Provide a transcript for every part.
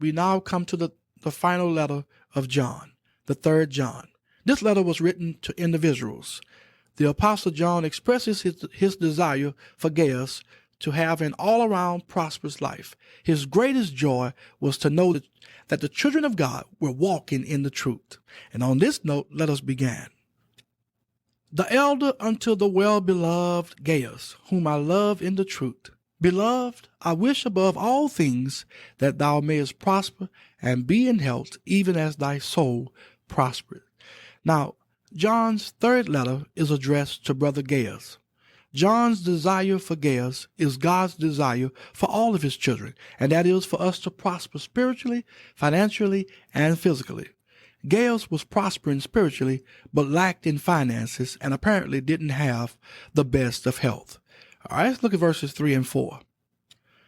we now come to the final letter of John, the third John. This letter was written to individuals. The Apostle John expresses his desire for Gaius to have an all-around prosperous life. His greatest joy was to know that the children of God were walking in the truth. And on this note, let us begin. The elder unto the well-beloved Gaius, whom I love in the truth. Beloved, I wish above all things that thou mayest prosper and be in health, even as thy soul prospereth. Now, John's third letter is addressed to Brother Gaius. John's desire for Gaius is God's desire for all of his children, and that is for us to prosper spiritually, financially, and physically. Gaius was prospering spiritually, but lacked in finances and apparently didn't have the best of health. All right, let's look at verses 3 and 4.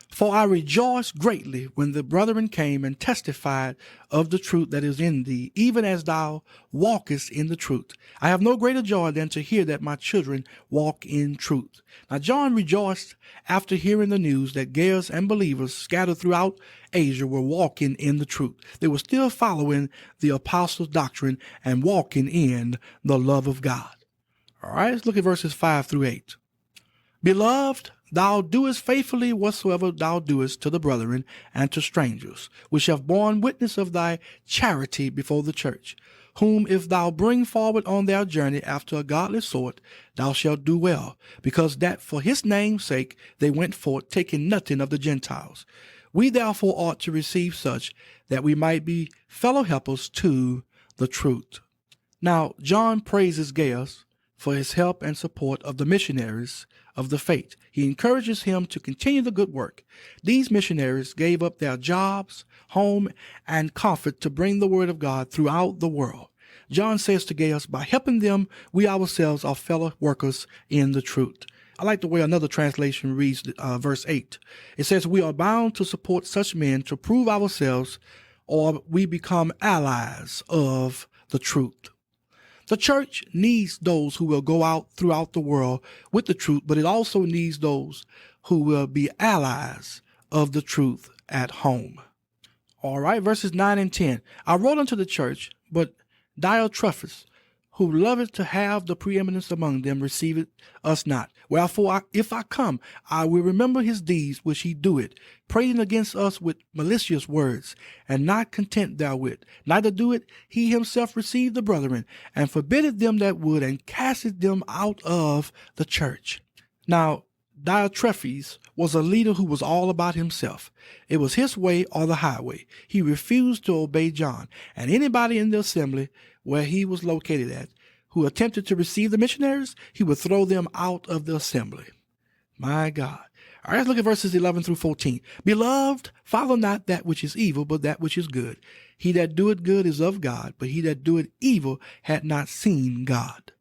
For I rejoiced greatly when the brethren came and testified of the truth that is in thee, even as thou walkest in the truth. I have no greater joy than to hear that my children walk in truth. Now John rejoiced after hearing the news that Gaius and believers scattered throughout Asia were walking in the truth. They were still following the apostles' doctrine and walking in the love of God. All right, let's look at verses 5 through 8. Beloved, thou doest faithfully whatsoever thou doest to the brethren and to strangers, which have borne witness of thy charity before the church, whom if thou bring forward on their journey after a godly sort, thou shalt do well, because that for his name's sake they went forth, taking nothing of the Gentiles. We therefore ought to receive such, that we might be fellow helpers to the truth. Now John praises Gaius for his help and support of the missionaries of the faith. He encourages him to continue the good work. These missionaries gave up their jobs, home, and comfort to bring the word of God throughout the world. John says to Gaius, by helping them, we ourselves are fellow workers in the truth. I like the way another translation reads verse 8. It says, we are bound to support such men to prove ourselves, or we become allies of the truth. The church needs those who will go out throughout the world with the truth, but it also needs those who will be allies of the truth at home. All right, verses 9 and 10. I wrote unto the church, but Diotrephes, who loveth to have the preeminence among them, receiveth us not. Wherefore, if I come, I will remember his deeds which he doeth, prating against us with malicious words, and not content therewith. Neither doeth he himself receive the brethren, and forbiddeth them that would, and casteth them out of the church. Now, Diotrephes was a leader who was all about himself. It was his way or the highway. He refused to obey John, and anybody in the assembly where he was located at who attempted to receive the missionaries, he would throw them out of the assembly. My God. All right, let's look at verses 11 through 14. Beloved, follow not that which is evil, but that which is good. He that doeth good is of God, but he that doeth evil had not seen God.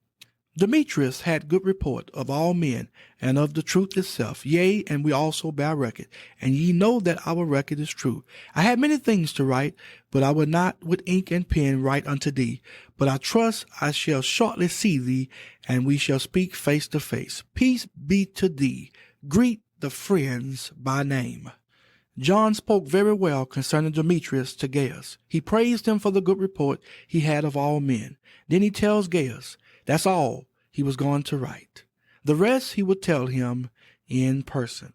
Demetrius had good report of all men and of the truth itself. Yea, and we also bear record, and ye know that our record is true. I had many things to write, but I would not with ink and pen write unto thee. But I trust I shall shortly see thee, and we shall speak face to face. Peace be to thee. Greet the friends by name. John spoke very well concerning Demetrius to Gaius. He praised him for the good report he had of all men. Then he tells Gaius, that's all he was going to write. The rest he would tell him in person.